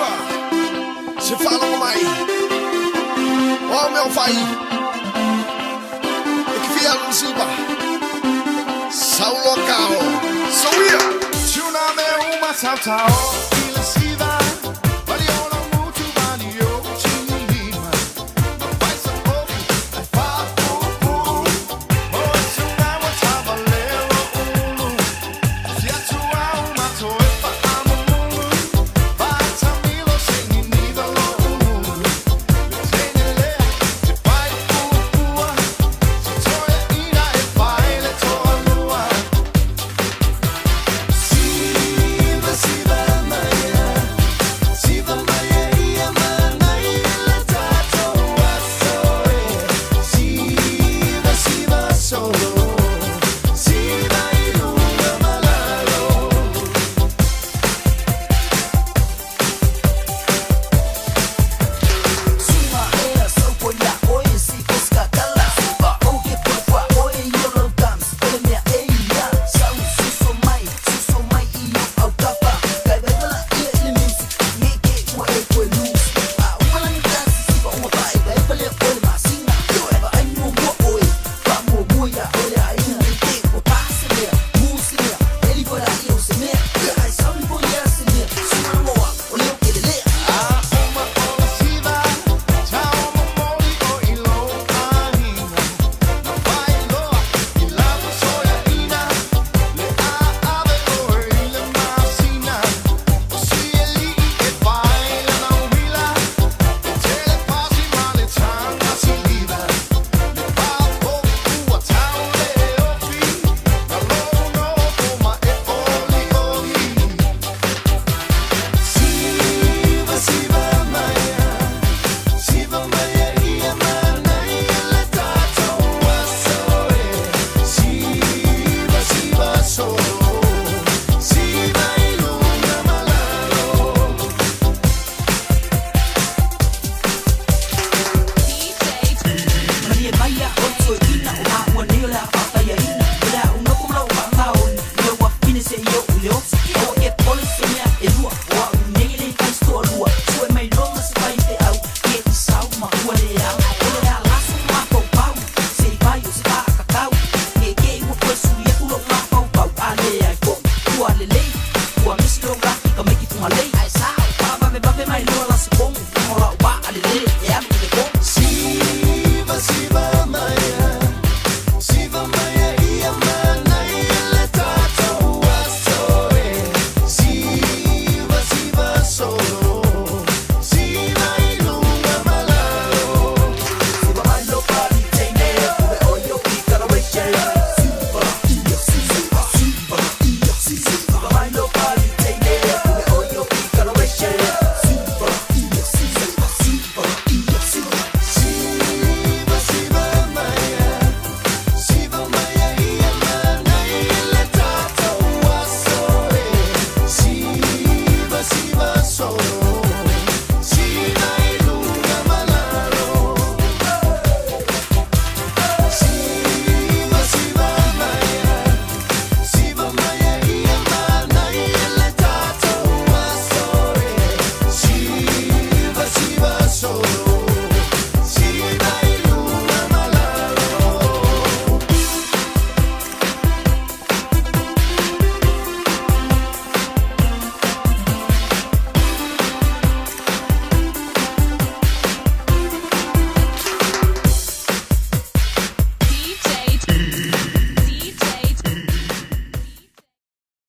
Siva, se fala com mai. Ó meu pai, é que vieram Siva, são local, sou eu. Tuna me uma saltao, ile Siva, valiona muito valio, chinima. Ma fai sa poco, ai fa pupu. Moço na wata valero ulu. Se a tua uma toe fa amulu. Vai tamilo sem nível ulu. Letenele, te fai pupua. Se toe ira e fai le toa lua. Siva Siva Maia, Siva Maia ia manai la tato asoe. Siva Siva solo, Siva ilunga malalo. Suma era sopoya oye si koska kala. Oge pokwa oye yolo dams, oye eia. Sau suso mai iyo au kapa. Kai bela ia ile music, ngeke wa e kwe lose. Wala ni dance siva uma pai, kai pele ole masina. Yo eva ai mo oye, pa mo ya ole ai na ite o pase me, musica. Ele foi aí o se me, ai sau ni foi assim me. Suma moa, ole o que le. Uma ola Siva, tau mo moli o ilo anina. Na vai loa, ilava soya ina. Le ave o ile masina. O si eli e vai la na wila. O tele pasi male tanga si liva. Le papo ua tau le ofi. Na lono oma e oli oli. Siva Siva Maia, Siva Maia ia manai la tato asoe. Siva Siva solo, Siva ilunga malalo. Maria Maia, otso ina o hawa nela papa ya ina. Ela una kumla o pataon, yo wa finese yo uleos. O e police mea e lua, wa nele kai sto lua. Sue mai longa se vai te au, ke te sau ma ua le au. Ele a laso ma pau pau, se vai o se va kakau. Ke ua presu ia ulo ma pau pau. Ale ai ko, ua le lei, ua misi lo raki ka meki tunga lei.